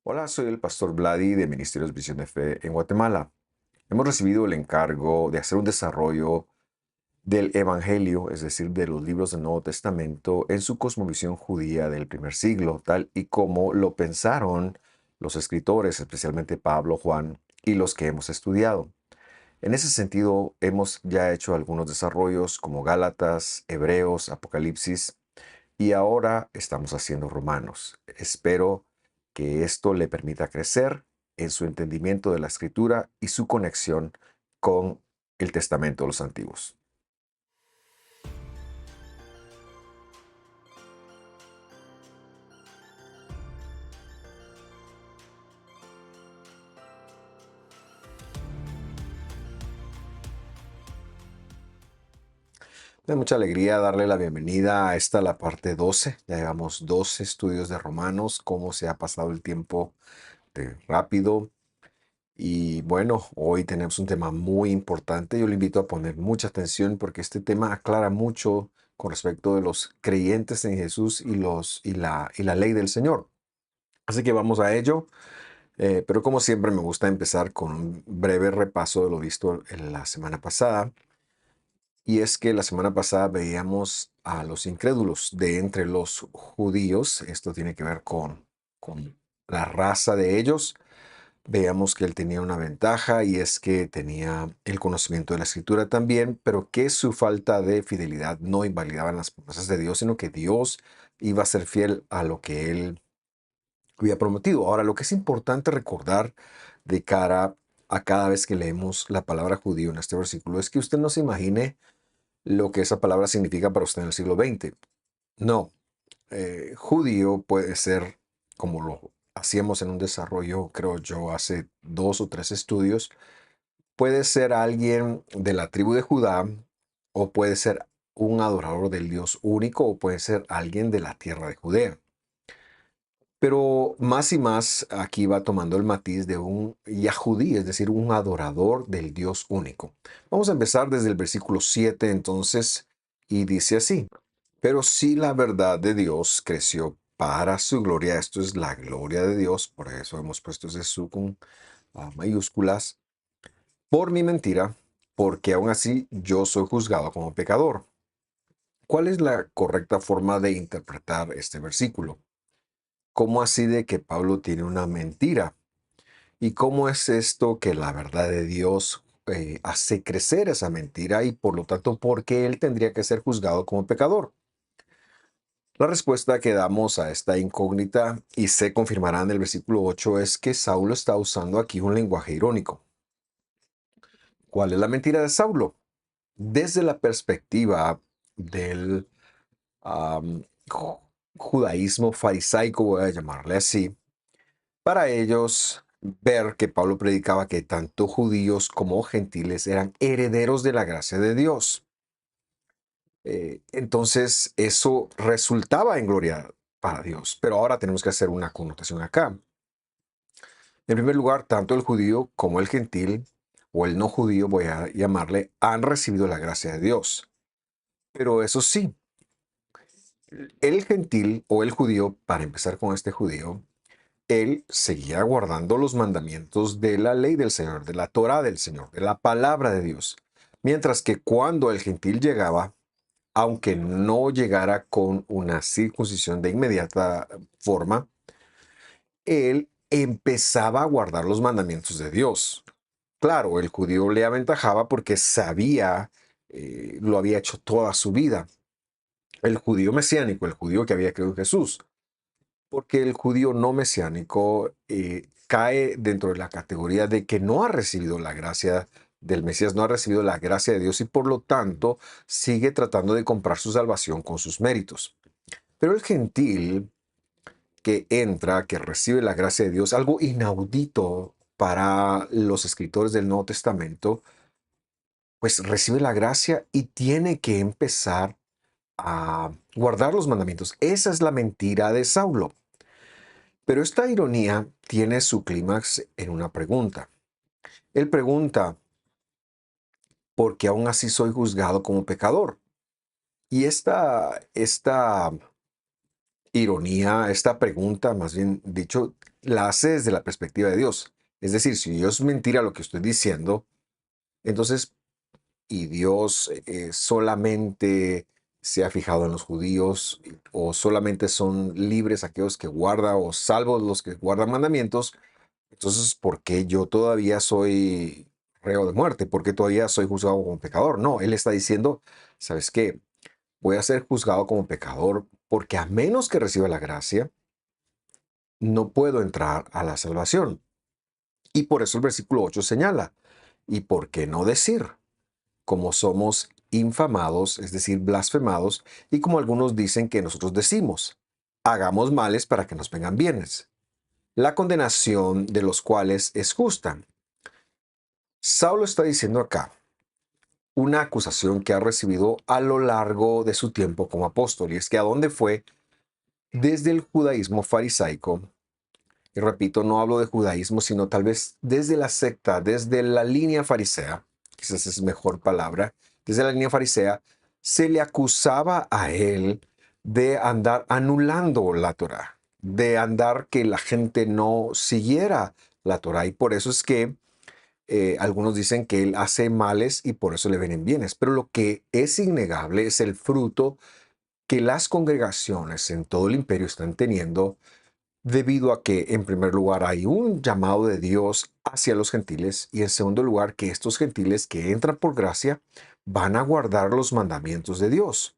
Hola, soy el pastor Vladi de Ministerios Visión de Fe en Guatemala. Hemos recibido el encargo de hacer un desarrollo del Evangelio, es decir, de los libros del Nuevo Testamento, en su cosmovisión judía del primer siglo, tal y como lo pensaron los escritores, especialmente Pablo, Juan y los que hemos estudiado. En ese sentido, hemos ya hecho algunos desarrollos como Gálatas, Hebreos, Apocalipsis, y ahora estamos haciendo Romanos. Espero que esto le permita crecer en su entendimiento de la escritura y su conexión con el Testamento de los Antiguos. Me da mucha alegría darle la bienvenida a esta, la parte 12. Ya llevamos 12 estudios de Romanos, cómo se ha pasado el tiempo de rápido. Y bueno, hoy tenemos un tema muy importante. Yo le invito a poner mucha atención porque este tema aclara mucho con respecto de los creyentes en Jesús y la ley del Señor. Así que vamos a ello. Pero como siempre me gusta empezar con un breve repaso de lo visto en la semana pasada. Y es que la semana pasada veíamos a los incrédulos de entre los judíos. Esto tiene que ver con la raza de ellos. Veamos que él tenía una ventaja y es que tenía el conocimiento de la escritura también, pero que su falta de fidelidad no invalidaba las promesas de Dios, sino que Dios iba a ser fiel a lo que él había prometido. Ahora, lo que es importante recordar de cara a cada vez que leemos la palabra judío en este versículo es que usted no se imagine lo que esa palabra significa para usted en el siglo XX. No, judío puede ser, como lo hacíamos en un desarrollo, creo yo, hace 2 o 3 estudios, puede ser alguien de la tribu de Judá, o puede ser un adorador del Dios único, o puede ser alguien de la tierra de Judea. Pero más y más aquí va tomando el matiz de un Yahudí, es decir, un adorador del Dios único. Vamos a empezar desde el versículo 7 entonces, y dice así: pero si la verdad de Dios creció para su gloria, esto es la gloria de Dios, por eso hemos puesto ese su con mayúsculas, por mi mentira, porque aún así yo soy juzgado como pecador. ¿Cuál es la correcta forma de interpretar este versículo? ¿Cómo así de que Pablo tiene una mentira? ¿Y cómo es esto que la verdad de Dios hace crecer esa mentira y por lo tanto por qué él tendría que ser juzgado como pecador? La respuesta que damos a esta incógnita, y se confirmará en el versículo 8, es que Saulo está usando aquí un lenguaje irónico. ¿Cuál es la mentira de Saulo? Desde la perspectiva del judaísmo farisaico, voy a llamarle así, para ellos ver que Pablo predicaba que tanto judíos como gentiles eran herederos de la gracia de Dios. Entonces eso resultaba en gloria para Dios. Pero ahora tenemos que hacer una connotación acá. En primer lugar, tanto el judío como el gentil, o el no judío, voy a llamarle, han recibido la gracia de Dios. Pero eso sí, el gentil o el judío, para empezar con este judío, él seguía guardando los mandamientos de la ley del Señor, de la Torá del Señor, de la palabra de Dios. Mientras que cuando el gentil llegaba, aunque no llegara con una circuncisión de inmediata forma, él empezaba a guardar los mandamientos de Dios. Claro, el judío le aventajaba porque sabía, lo había hecho toda su vida. El judío mesiánico, el judío que había creído en Jesús, porque el judío no mesiánico cae dentro de la categoría de que no ha recibido la gracia del Mesías, no ha recibido la gracia de Dios y por lo tanto sigue tratando de comprar su salvación con sus méritos. Pero el gentil que entra, que recibe la gracia de Dios, algo inaudito para los escritores del Nuevo Testamento, pues recibe la gracia y tiene que empezar a guardar los mandamientos. Esa es la mentira de Saulo. Pero esta ironía tiene su clímax en una pregunta. Él pregunta, ¿por qué aún así soy juzgado como pecador? Y esta ironía, esta pregunta, más bien dicho, la hace desde la perspectiva de Dios. Es decir, si Dios es mentira lo que estoy diciendo, entonces, y Dios solamente se ha fijado en los judíos o solamente son libres aquellos que guardan o salvos los que guardan mandamientos, entonces, ¿por qué yo todavía soy reo de muerte? ¿Por qué todavía soy juzgado como pecador? No, Él está diciendo, ¿sabes qué? Voy a ser juzgado como pecador porque a menos que reciba la gracia, no puedo entrar a la salvación. Y por eso el versículo 8 señala, ¿y por qué no decir? Como somos infamados, es decir, blasfemados, y como algunos dicen que nosotros decimos, hagamos males para que nos vengan bienes, la condenación de los cuales es justa. Saulo está diciendo acá una acusación que ha recibido a lo largo de su tiempo como apóstol, y es que a dónde fue desde el judaísmo farisaico. Y repito, no hablo de judaísmo, sino tal vez desde la secta, desde la línea farisea, quizás es mejor palabra, desde la línea farisea, se le acusaba a él de andar anulando la Torá, de andar que la gente no siguiera la Torá. Y por eso es que algunos dicen que él hace males y por eso le vienen bienes. Pero lo que es innegable es el fruto que las congregaciones en todo el imperio están teniendo debido a que, en primer lugar, hay un llamado de Dios hacia los gentiles y, en segundo lugar, que estos gentiles que entran por gracia van a guardar los mandamientos de Dios.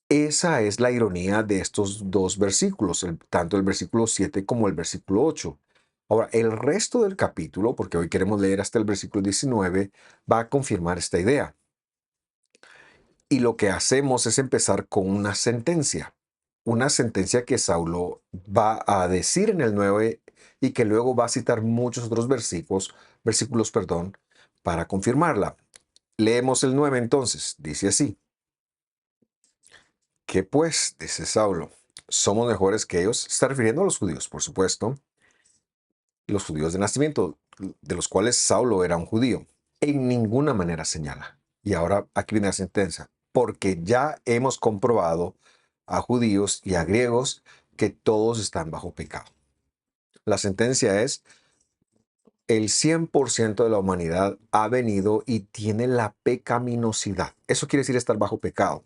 Esa es la ironía de estos dos versículos, tanto el versículo 7 como el versículo 8. Ahora, el resto del capítulo, porque hoy queremos leer hasta el versículo 19, va a confirmar esta idea. Y lo que hacemos es empezar con una sentencia que Saulo va a decir en el 9 y que luego va a citar muchos otros versículos, perdón, para confirmarla. Leemos el 9 entonces, dice así: ¿Qué pues? Dice Saulo, ¿somos mejores que ellos? Se está refiriendo a los judíos, por supuesto, los judíos de nacimiento, de los cuales Saulo era un judío. En ninguna manera señala. Y ahora aquí viene la sentencia. Porque ya hemos comprobado a judíos y a griegos que todos están bajo pecado. La sentencia es, el 100% de la humanidad ha venido y tiene la pecaminosidad. Eso quiere decir estar bajo pecado.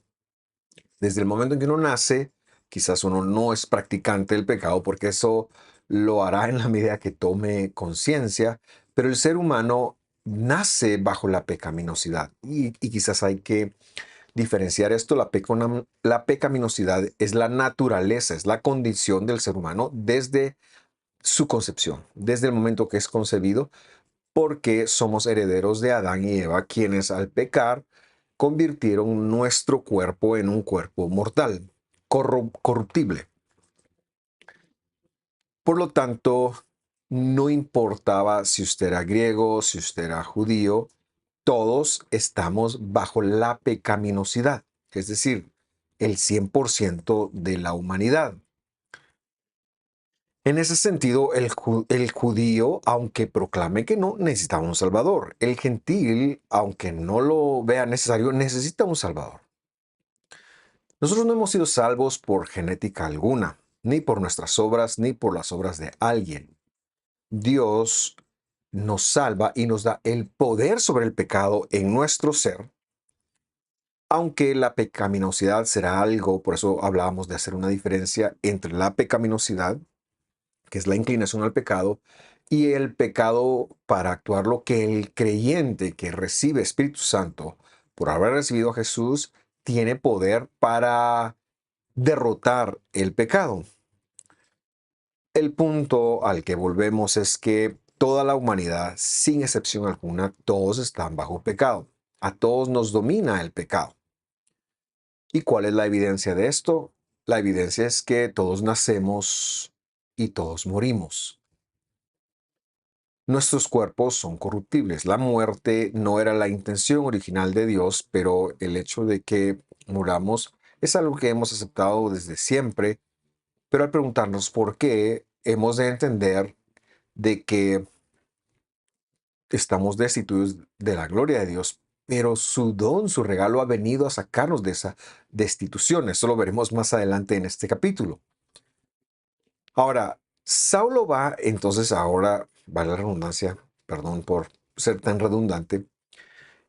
Desde el momento en que uno nace, quizás uno no es practicante del pecado porque eso lo hará en la medida que tome conciencia, pero el ser humano nace bajo la pecaminosidad y quizás hay que diferenciar esto. La pecaminosidad es la naturaleza, es la condición del ser humano desde su concepción, desde el momento que es concebido, porque somos herederos de Adán y Eva, quienes al pecar convirtieron nuestro cuerpo en un cuerpo mortal, corruptible. Por lo tanto, no importaba si usted era griego, si usted era judío, todos estamos bajo la pecaminosidad, es decir, el 100% de la humanidad. En ese sentido, el judío, aunque proclame que no, necesita un salvador. El gentil, aunque no lo vea necesario, necesita un salvador. Nosotros no hemos sido salvos por genética alguna, ni por nuestras obras, ni por las obras de alguien. Dios nos salva y nos da el poder sobre el pecado en nuestro ser, aunque la pecaminosidad será algo, por eso hablábamos de hacer una diferencia entre la pecaminosidad, que es la inclinación al pecado, y el pecado para actuar lo que el creyente que recibe Espíritu Santo por haber recibido a Jesús tiene poder para derrotar el pecado. El punto al que volvemos es que toda la humanidad, sin excepción alguna, todos están bajo pecado. A todos nos domina el pecado. ¿Y cuál es la evidencia de esto? La evidencia es que todos nacemos y todos morimos. Nuestros cuerpos son corruptibles. La muerte no era la intención original de Dios, pero el hecho de que muramos es algo que hemos aceptado desde siempre. Pero al preguntarnos por qué, hemos de entender de que estamos destituidos de la gloria de Dios, pero su don, su regalo ha venido a sacarnos de esa destitución. Eso lo veremos más adelante en este capítulo. Ahora, Saulo va entonces ahora, vale la redundancia, perdón por ser tan redundante,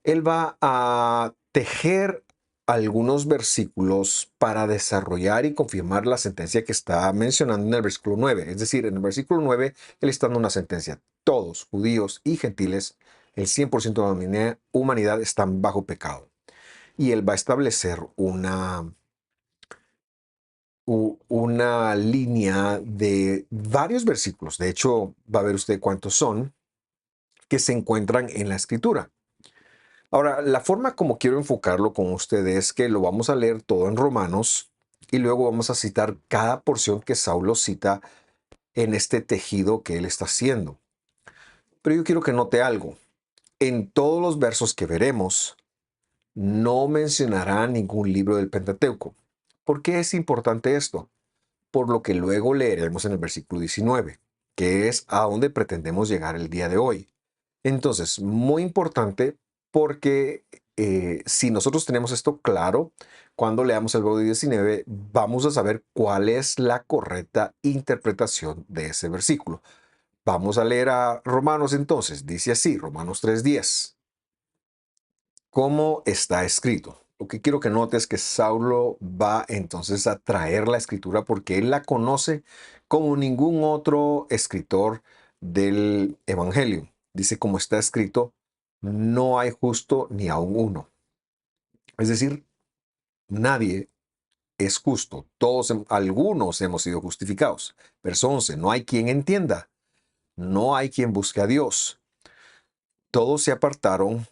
él va a tejer algunos versículos para desarrollar y confirmar la sentencia que está mencionando en el versículo 9. Es decir, en el versículo 9, él está dando una sentencia. Todos, judíos y gentiles, el 100% de la humanidad están bajo pecado. Y él va a establecer una línea de varios versículos. De hecho, va a ver usted cuántos son que se encuentran en la escritura. Ahora, la forma como quiero enfocarlo con ustedes es que lo vamos a leer todo en Romanos y luego vamos a citar cada porción que Saulo cita en este tejido que él está haciendo. Pero yo quiero que note algo. En todos los versos que veremos, no mencionará ningún libro del Pentateuco. ¿Por qué es importante esto? Por lo que luego leeremos en el versículo 19, que es a donde pretendemos llegar el día de hoy. Entonces, muy importante porque si nosotros tenemos esto claro, cuando leamos el versículo 19, vamos a saber cuál es la correcta interpretación de ese versículo. Vamos a leer a Romanos entonces. Dice así, Romanos 3:10. ¿Cómo está escrito? Lo que quiero que notes es que Saulo va entonces a traer la escritura porque él la conoce como ningún otro escritor del Evangelio. Dice, como está escrito, no hay justo ni aun uno. Es decir, nadie es justo. Todos, algunos hemos sido justificados. Verso 11, no hay quien entienda, no hay quien busque a Dios. Todos se apartaron,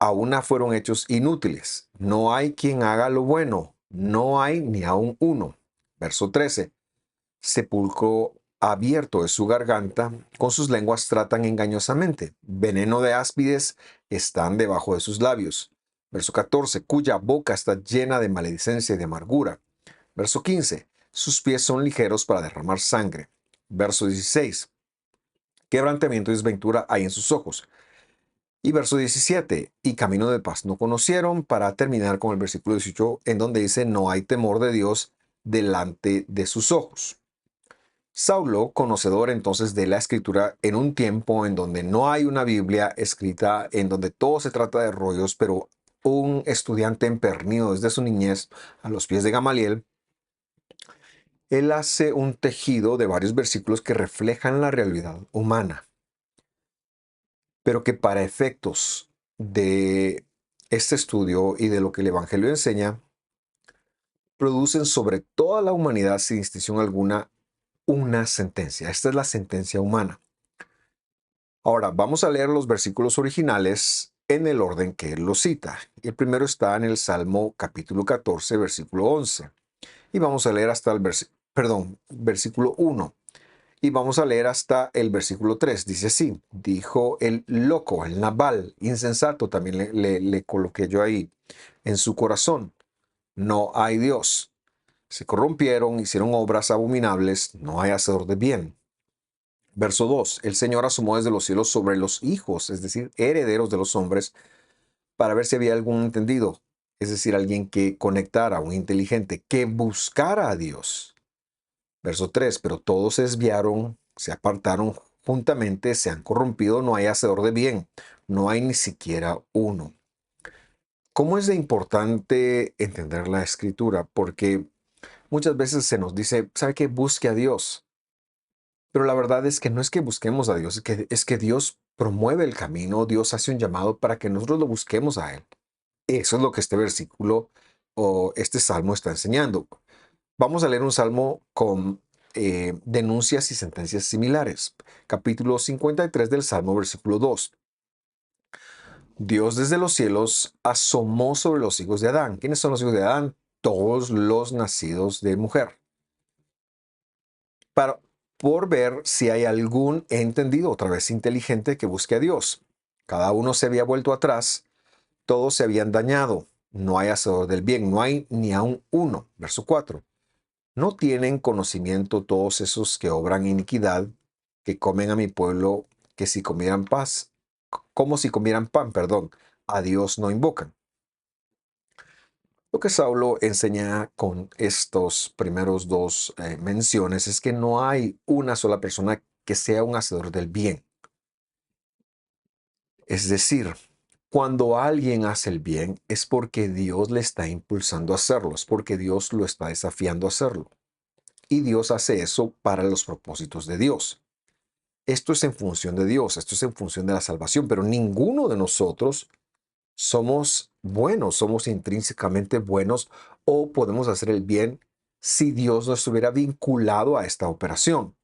a una fueron hechos inútiles. No hay quien haga lo bueno, no hay ni aun uno. Verso 13. Sepulcro abierto es su garganta, con sus lenguas tratan engañosamente. Veneno de áspides están debajo de sus labios. Verso 14. Cuya boca está llena de maledicencia y de amargura. Verso 15. Sus pies son ligeros para derramar sangre. Verso 16. Quebrantamiento y desventura hay en sus ojos. Y verso 17, y camino de paz no conocieron, para terminar con el versículo 18, en donde dice, no hay temor de Dios delante de sus ojos. Saulo, conocedor entonces de la escritura en un tiempo en donde no hay una Biblia escrita, en donde todo se trata de rollos, pero un estudiante empernido desde su niñez a los pies de Gamaliel, él hace un tejido de varios versículos que reflejan la realidad humana, pero que para efectos de este estudio y de lo que el Evangelio enseña, producen sobre toda la humanidad sin distinción alguna una sentencia. Esta es la sentencia humana. Ahora, vamos a leer los versículos originales en el orden que él los cita. El primero está en el Salmo capítulo 14, versículo 11. Y vamos a leer hasta el versículo 1. Y vamos a leer hasta el versículo 3. Dice así, dijo el loco, el Nabal, insensato, también le coloqué yo ahí, en su corazón, no hay Dios. Se corrompieron, hicieron obras abominables, no hay hacedor de bien. Verso 2, el Señor asomó desde los cielos sobre los hijos, es decir, herederos de los hombres, para ver si había algún entendido, es decir, alguien que conectara, un inteligente, que buscara a Dios. Verso 3, pero todos se desviaron, se apartaron juntamente, se han corrompido, no hay hacedor de bien, no hay ni siquiera uno. ¿Cómo es de importante entender la escritura? Porque muchas veces se nos dice, ¿sabe qué? Busque a Dios. Pero la verdad es que no es que busquemos a Dios, es que Dios promueve el camino, Dios hace un llamado para que nosotros lo busquemos a Él. Eso es lo que este versículo o este salmo está enseñando. Vamos a leer un salmo con denuncias y sentencias similares. Capítulo 53 del Salmo, versículo 2. Dios desde los cielos asomó sobre los hijos de Adán. ¿Quiénes son los hijos de Adán? Todos los nacidos de mujer. Para, por ver si hay algún entendido, otra vez inteligente, que busque a Dios. Cada uno se había vuelto atrás, todos se habían dañado. No hay hacedor del bien, no hay ni aun uno. Verso 4. ¿No tienen conocimiento todos esos que obran iniquidad, que comen a mi pueblo, que si comieran paz, como si comieran pan, perdón, a Dios no invocan? Lo que Saulo enseña con estos primeros dos menciones es que no hay una sola persona que sea un hacedor del bien. Es decir, cuando alguien hace el bien es porque Dios le está impulsando a hacerlo, es porque Dios lo está desafiando a hacerlo. Y Dios hace eso para los propósitos de Dios. Esto es en función de Dios, esto es en función de la salvación, pero ninguno de nosotros somos buenos, somos intrínsecamente buenos o podemos hacer el bien si Dios no estuviera vinculado a esta operación.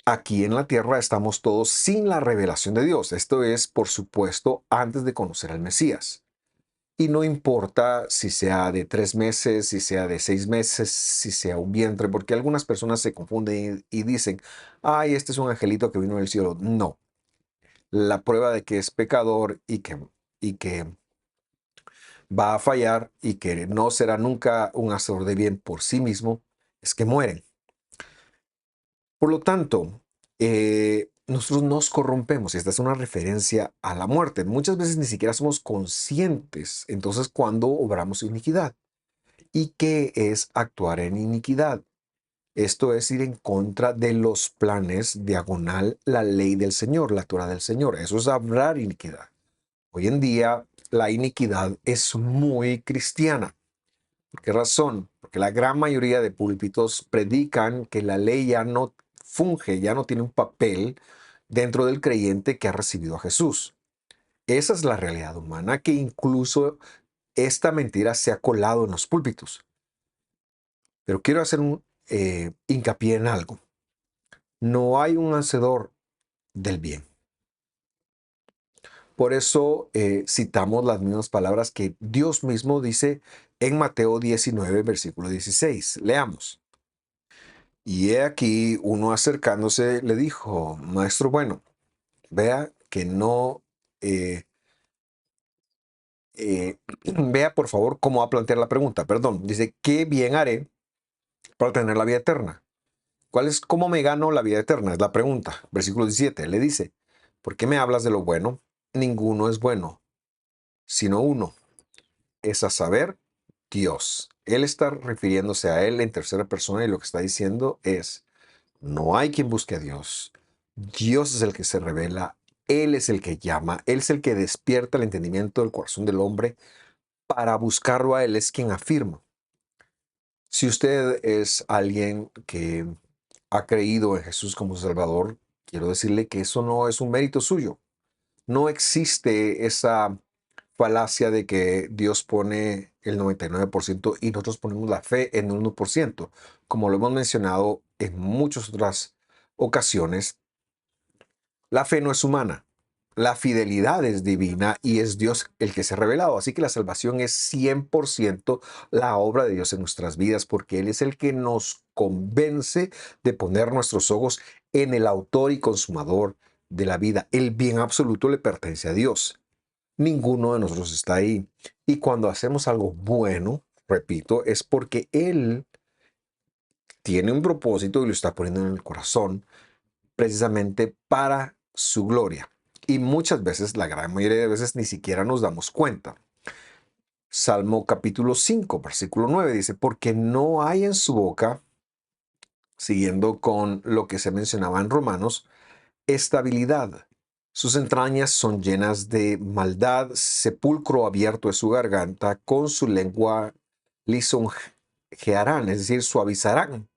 Aquí en la tierra estamos todos sin la revelación de Dios. Esto es, por supuesto, antes de conocer al Mesías. Y no importa si sea de 3 meses, si sea de 6 meses, si sea un vientre, porque algunas personas se confunden y dicen, ay, este es un angelito que vino del cielo. No, la prueba de que es pecador y que va a fallar y que no será nunca un hacedor de bien por sí mismo es que mueren. Por lo tanto, nosotros nos corrompemos y esta es una referencia a la muerte. Muchas veces ni siquiera somos conscientes entonces cuando obramos iniquidad. ¿Y qué es actuar en iniquidad? Esto es ir en contra de los planes diagonal, la ley del Señor, la Torah del Señor. Eso es obrar iniquidad. Hoy en día la iniquidad es muy cristiana. ¿Por qué razón? Porque la gran mayoría de púlpitos predican que la ley ya no funge, ya no tiene un papel dentro del creyente que ha recibido a Jesús. Esa es la realidad humana, que incluso esta mentira se ha colado en los púlpitos. Pero quiero hacer un hincapié en algo. No hay un hacedor del bien. Por eso citamos las mismas palabras que Dios mismo dice en Mateo 19, versículo 16. Leamos. Y he aquí uno acercándose le dijo, Maestro bueno, vea que no, vea por favor cómo va a plantear la pregunta. Perdón, dice, ¿qué bien haré para tener la vida eterna? ¿Cómo me gano la vida eterna? Es la pregunta. Versículo 17, le dice, ¿por qué me hablas de lo bueno? Ninguno es bueno, sino uno, es a saber, Dios. Él está refiriéndose a él en tercera persona y lo que está diciendo es, no hay quien busque a Dios. Dios es el que se revela, Él es el que llama, Él es el que despierta el entendimiento del corazón del hombre para buscarlo a Él, es quien afirma. Si usted es alguien que ha creído en Jesús como Salvador, quiero decirle que eso no es un mérito suyo. No existe esa falacia de que Dios pone el 99% y nosotros ponemos la fe en el 1%. Como lo hemos mencionado en muchas otras ocasiones, la fe no es humana. La fidelidad es divina y es Dios el que se ha revelado. Así que la salvación es 100% la obra de Dios en nuestras vidas porque Él es el que nos convence de poner nuestros ojos en el autor y consumador de la vida. El bien absoluto le pertenece a Dios. Ninguno de nosotros está ahí. Y cuando hacemos algo bueno, repito, es porque Él tiene un propósito y lo está poniendo en el corazón precisamente para su gloria. Y muchas veces, la gran mayoría de veces, ni siquiera nos damos cuenta. Salmo capítulo 5, versículo 9 dice, porque no hay en su boca, siguiendo con lo que se mencionaba en Romanos, estabilidad. Sus entrañas son llenas de maldad, sepulcro abierto es su garganta, con su lengua lisonjearán, es decir, suavizarán.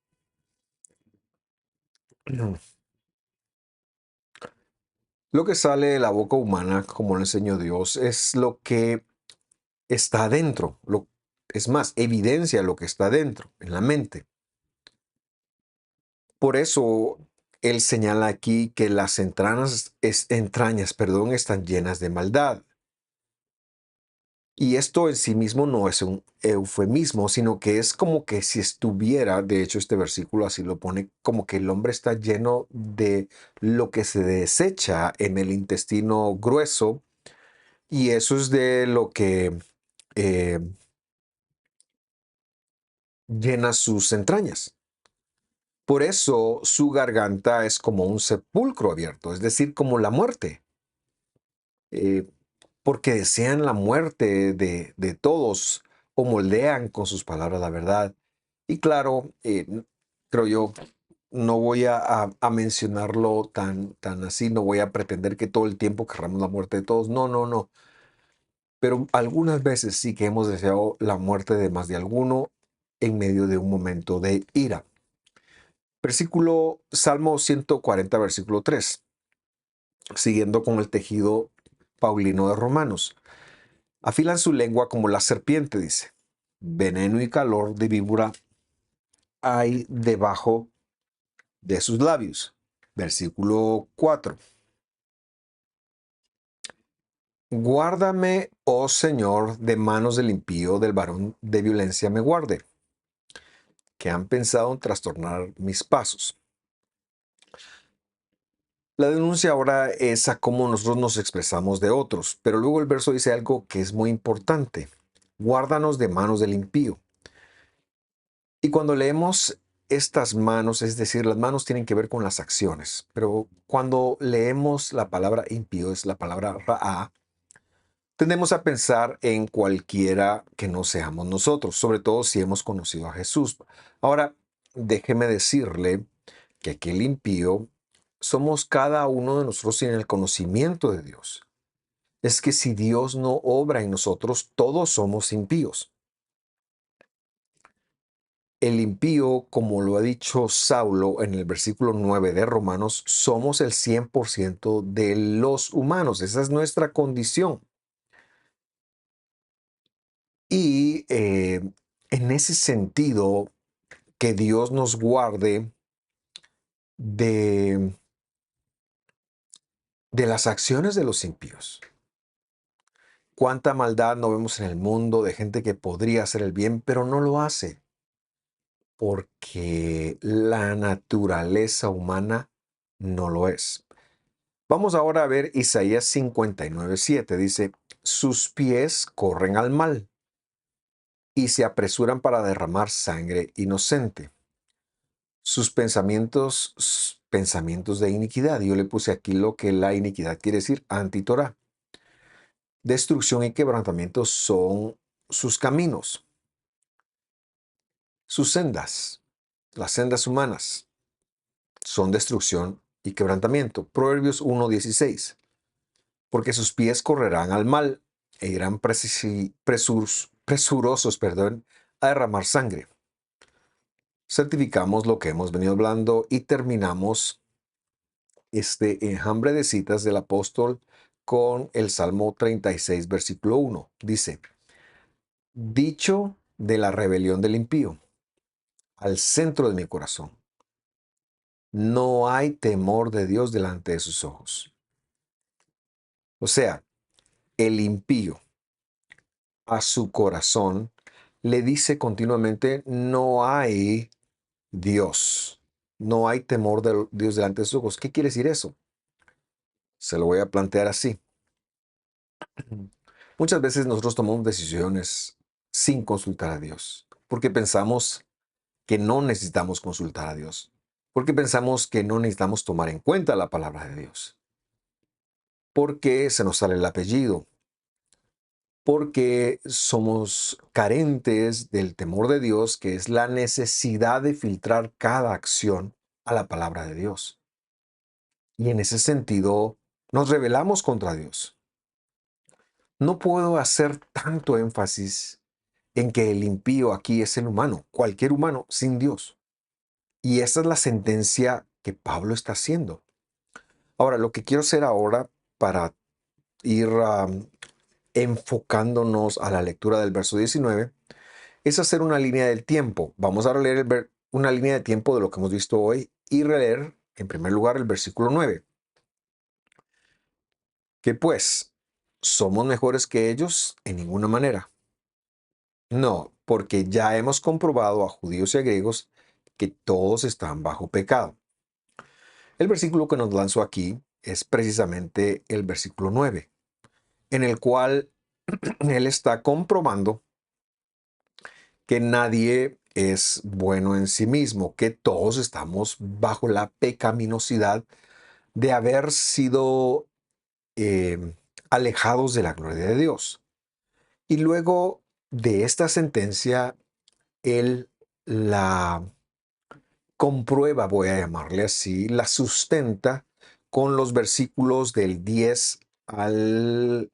Lo que sale de la boca humana, como lo enseñó Dios, es lo que está adentro. Es más, evidencia lo que está dentro, en la mente. Por eso él señala aquí que las entrañas, perdón, están llenas de maldad. Y esto en sí mismo no es un eufemismo, sino que es como que si estuviera, de hecho este versículo así lo pone, como que el hombre está lleno de lo que se desecha en el intestino grueso, y eso es de lo que eh, llena sus entrañas. Por eso su garganta es como un sepulcro abierto, es decir, como la muerte. Eh, porque desean la muerte de todos o moldean con sus palabras la verdad. Y claro, creo yo, no voy a mencionarlo tan así, no voy a pretender que todo el tiempo querramos la muerte de todos. No, no, no. Pero algunas veces sí que hemos deseado la muerte de más de alguno en medio de un momento de ira. Versículo Salmo 140, versículo 3, siguiendo con el tejido paulino de Romanos. Afilan su lengua como la serpiente, dice. Veneno y calor de víbora hay debajo de sus labios. Versículo 4. Guárdame, oh Señor, de manos del impío, del varón de violencia me guarde, que han pensado en trastornar mis pasos. La denuncia ahora es a cómo nosotros nos expresamos de otros, pero luego el verso dice algo que es muy importante. Guárdanos de manos del impío. Y cuando leemos estas manos, es decir, las manos tienen que ver con las acciones, pero cuando leemos la palabra impío, es la palabra ra'a, tendemos a pensar en cualquiera que no seamos nosotros, sobre todo si hemos conocido a Jesús. Ahora, déjeme decirle que aquel impío somos cada uno de nosotros sin el conocimiento de Dios. Es que si Dios no obra en nosotros, todos somos impíos. El impío, como lo ha dicho Saulo en el versículo 9 de Romanos, somos el 100% de los humanos. Esa es nuestra condición. Y en ese sentido, que Dios nos guarde de, de las acciones de los impíos. Cuánta maldad no vemos en el mundo de gente que podría hacer el bien, pero no lo hace, porque la naturaleza humana no lo es. Vamos ahora a ver Isaías 59:7. Dice, sus pies corren al mal y se apresuran para derramar sangre inocente. Sus pensamientos de iniquidad. Yo le puse aquí lo que la iniquidad quiere decir, anti-Torah. Destrucción y quebrantamiento son sus caminos, sus sendas, las sendas humanas son destrucción y quebrantamiento. Proverbios 1:16. Porque sus pies correrán al mal e irán presurosos, a derramar sangre. Certificamos lo que hemos venido hablando y terminamos este enjambre de citas del apóstol con el Salmo 36, versículo 1. Dice, dicho de la rebelión del impío, al centro de mi corazón, no hay temor de Dios delante de sus ojos. O sea, el impío a su corazón le dice continuamente, no hay Dios, no hay temor de Dios delante de sus ojos. ¿Qué quiere decir eso? Se lo voy a plantear así. Muchas veces nosotros tomamos decisiones sin consultar a Dios, porque pensamos que no necesitamos consultar a Dios, porque pensamos que no necesitamos tomar en cuenta la palabra de Dios, porque se nos sale el apellido, porque somos carentes del temor de Dios, que es la necesidad de filtrar cada acción a la palabra de Dios. Y en ese sentido, nos rebelamos contra Dios. No puedo hacer tanto énfasis en que el impío aquí es el humano, cualquier humano sin Dios. Y esa es la sentencia que Pablo está haciendo. Ahora, lo que quiero hacer ahora para ir enfocándonos a la lectura del verso 19 es hacer una línea del tiempo. Vamos a leer una línea de tiempo de lo que hemos visto hoy y releer en primer lugar el versículo 9. Que pues, ¿somos mejores que ellos? En ninguna manera. No, porque ya hemos comprobado a judíos y a griegos que todos están bajo pecado. El versículo que nos lanzó aquí es precisamente el versículo 9, en el cual él está comprobando que nadie es bueno en sí mismo, que todos estamos bajo la pecaminosidad de haber sido alejados de la gloria de Dios. Y luego de esta sentencia, él la comprueba, voy a llamarle así, la sustenta con los versículos del 10 al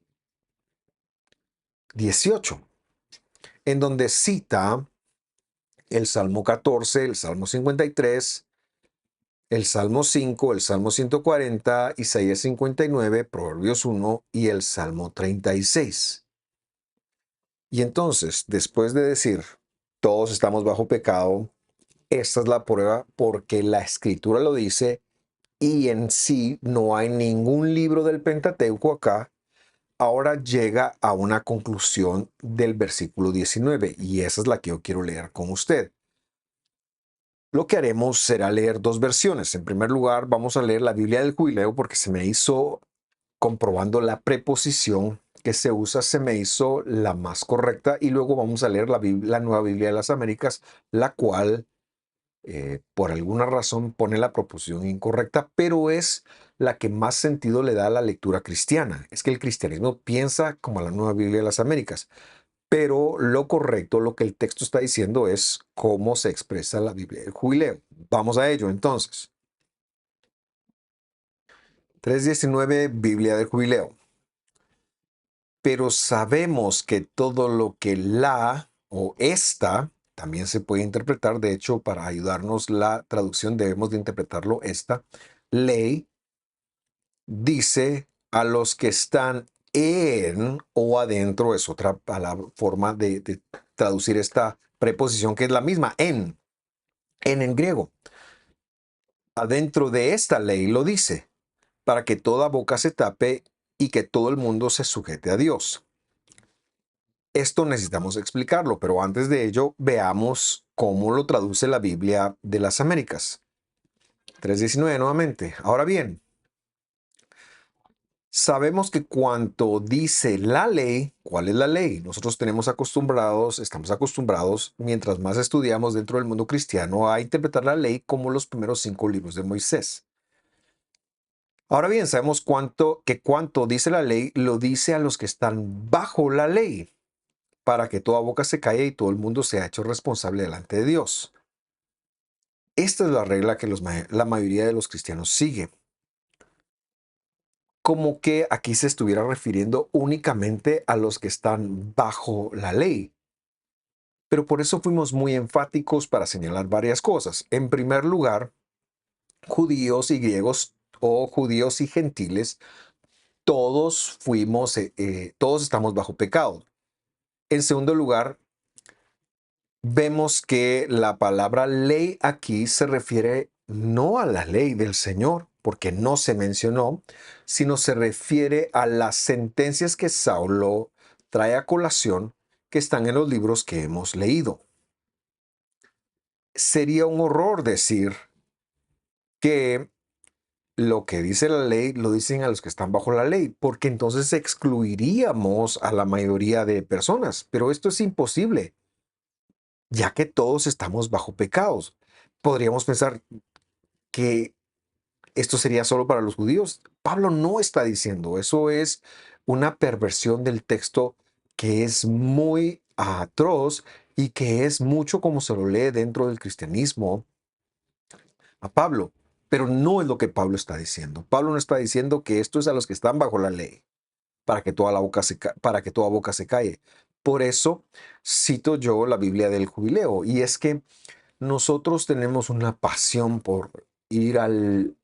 18, en donde cita el Salmo 14, el Salmo 53, el Salmo 5, el Salmo 140, Isaías 59, Proverbios 1 y el Salmo 36. Y entonces, después de decir, todos estamos bajo pecado, esta es la prueba porque la Escritura lo dice y en sí no hay ningún libro del Pentateuco acá. Ahora llega a una conclusión del versículo 19 y esa es la que yo quiero leer con usted. Lo que haremos será leer dos versiones. En primer lugar, vamos a leer la Biblia del Jubileo porque se me hizo, comprobando la preposición que se usa, se me hizo la más correcta. Y luego vamos a leer la Nueva Biblia de las Américas, la cual por alguna razón pone la proposición incorrecta, pero es la que más sentido le da a la lectura cristiana. Es que el cristianismo piensa como la Nueva Biblia de las Américas. Pero lo correcto, lo que el texto está diciendo es cómo se expresa la Biblia del Jubileo. Vamos a ello entonces. 3:19, Biblia del Jubileo. Pero sabemos que todo lo que la o esta también se puede interpretar, de hecho, para ayudarnos la traducción debemos de interpretarlo esta ley dice a los que están en o adentro, es otra palabra, forma de traducir esta preposición que es la misma, en griego. Adentro de esta ley lo dice, para que toda boca se tape y que todo el mundo se sujete a Dios. Esto necesitamos explicarlo, pero antes de ello veamos cómo lo traduce la Biblia de las Américas. 3:19 nuevamente. Ahora bien, sabemos que cuanto dice la ley, ¿cuál es la ley? Nosotros estamos acostumbrados, mientras más estudiamos dentro del mundo cristiano, a interpretar la ley como los primeros 5 libros de Moisés. Ahora bien, sabemos cuanto dice la ley, lo dice a los que están bajo la ley, para que toda boca se calle y todo el mundo sea hecho responsable delante de Dios. Esta es la regla que la mayoría de los cristianos sigue. Como que aquí se estuviera refiriendo únicamente a los que están bajo la ley. Pero por eso fuimos muy enfáticos para señalar varias cosas. En primer lugar, judíos y griegos o judíos y gentiles, todos estamos bajo pecado. En segundo lugar, vemos que la palabra ley aquí se refiere no a la ley del Señor, porque no se mencionó, sino se refiere a las sentencias que Saulo trae a colación que están en los libros que hemos leído. Sería un horror decir que lo que dice la ley lo dicen a los que están bajo la ley, porque entonces excluiríamos a la mayoría de personas, pero esto es imposible, ya que todos estamos bajo pecados. Podríamos pensar que esto sería solo para los judíos. Pablo no está diciendo eso, es una perversión del texto que es muy atroz y que es mucho como se lo lee dentro del cristianismo a Pablo, pero no es lo que Pablo está diciendo. Pablo no está diciendo que esto es a los que están bajo la ley, para que toda boca se calle. Por eso cito yo la Biblia del Jubileo, y es que nosotros tenemos una pasión por ir al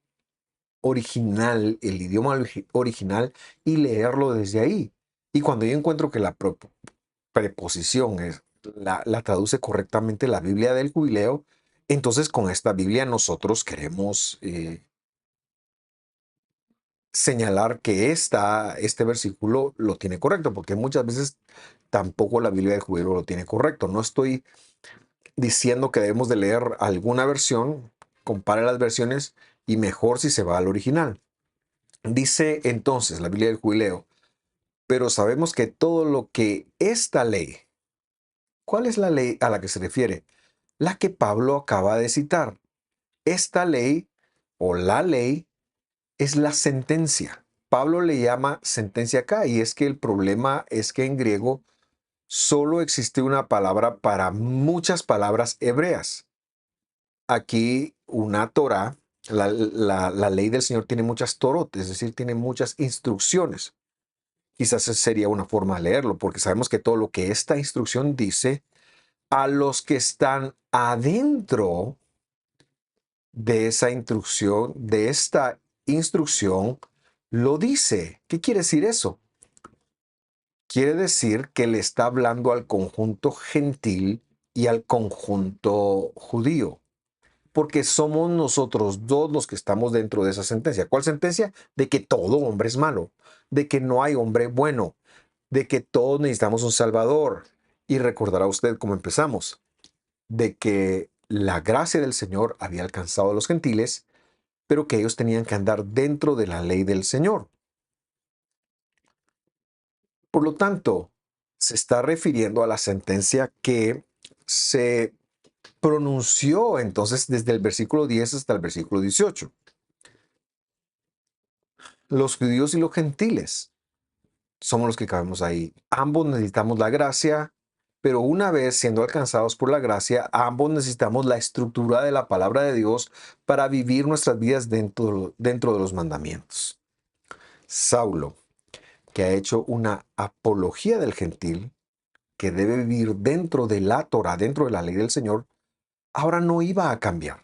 original, el idioma original, y leerlo desde ahí. Y cuando yo encuentro que la preposición la traduce correctamente la Biblia del Jubileo, entonces con esta Biblia nosotros queremos señalar que este versículo lo tiene correcto, porque muchas veces tampoco la Biblia del Jubileo lo tiene correcto. No estoy diciendo que debemos de leer alguna versión, compare las versiones y mejor si se va al original. Dice entonces la Biblia del Jubileo, pero sabemos que todo lo que esta ley, ¿cuál es la ley a la que se refiere? La que Pablo acaba de citar. Esta ley o la ley es la sentencia. Pablo le llama sentencia acá, y es que el problema es que en griego solo existe una palabra para muchas palabras hebreas. Aquí una Torah, la ley del Señor tiene muchas torot, es decir, tiene muchas instrucciones. Quizás esa sería una forma de leerlo, porque sabemos que todo lo que esta instrucción dice, a los que están adentro de esa instrucción, de esta instrucción, lo dice. ¿Qué quiere decir eso? Quiere decir que le está hablando al conjunto gentil y al conjunto judío, porque somos nosotros dos los que estamos dentro de esa sentencia. ¿Cuál sentencia? De que todo hombre es malo, de que no hay hombre bueno, de que todos necesitamos un Salvador. Y recordará usted cómo empezamos, de que la gracia del Señor había alcanzado a los gentiles, pero que ellos tenían que andar dentro de la ley del Señor. Por lo tanto, se está refiriendo a la sentencia que se pronunció entonces desde el versículo 10 hasta el versículo 18. Los judíos y los gentiles somos los que cabemos ahí. Ambos necesitamos la gracia, pero una vez siendo alcanzados por la gracia, ambos necesitamos la estructura de la palabra de Dios para vivir nuestras vidas dentro de los mandamientos. Saulo, que ha hecho una apología del gentil, que debe vivir dentro de la Torah, dentro de la ley del Señor, ahora no iba a cambiar.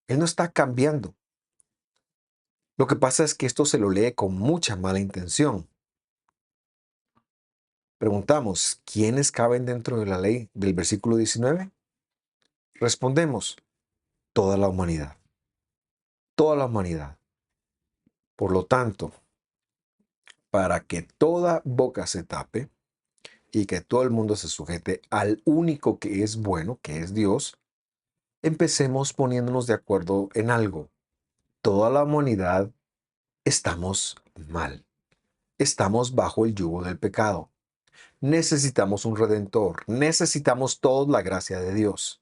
Él no está cambiando. Lo que pasa es que esto se lo lee con mucha mala intención. Preguntamos, ¿quiénes caben dentro de la ley del versículo 19? Respondemos, toda la humanidad. Toda la humanidad. Por lo tanto, para que toda boca se tape y que todo el mundo se sujete al único que es bueno, que es Dios, empecemos poniéndonos de acuerdo en algo. Toda la humanidad estamos mal. Estamos bajo el yugo del pecado. Necesitamos un redentor. Necesitamos toda la gracia de Dios.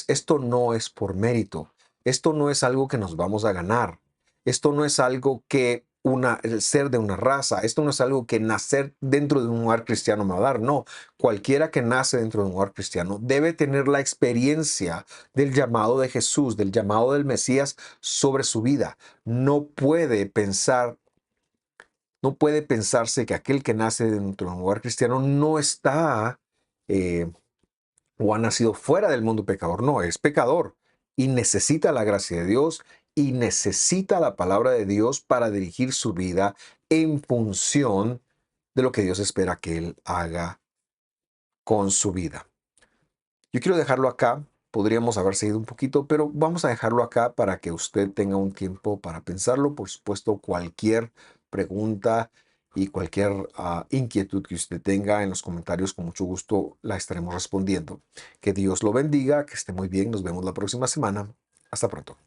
Esto no es por mérito. Esto no es algo que nos vamos a ganar. Esto no es algo que el ser de una raza. Esto no es algo que nacer dentro de un hogar cristiano me va a dar. No, cualquiera que nace dentro de un hogar cristiano debe tener la experiencia del llamado de Jesús, del llamado del Mesías sobre su vida. No puede pensarse que aquel que nace dentro de un hogar cristiano no está eh, o ha nacido fuera del mundo pecador. No, es pecador y necesita la gracia de Dios y necesita la palabra de Dios para dirigir su vida en función de lo que Dios espera que él haga con su vida. Yo quiero dejarlo acá. Podríamos haber seguido un poquito, pero vamos a dejarlo acá para que usted tenga un tiempo para pensarlo. Por supuesto, cualquier pregunta y cualquier inquietud que usted tenga en los comentarios, con mucho gusto la estaremos respondiendo. Que Dios lo bendiga, que esté muy bien. Nos vemos la próxima semana. Hasta pronto.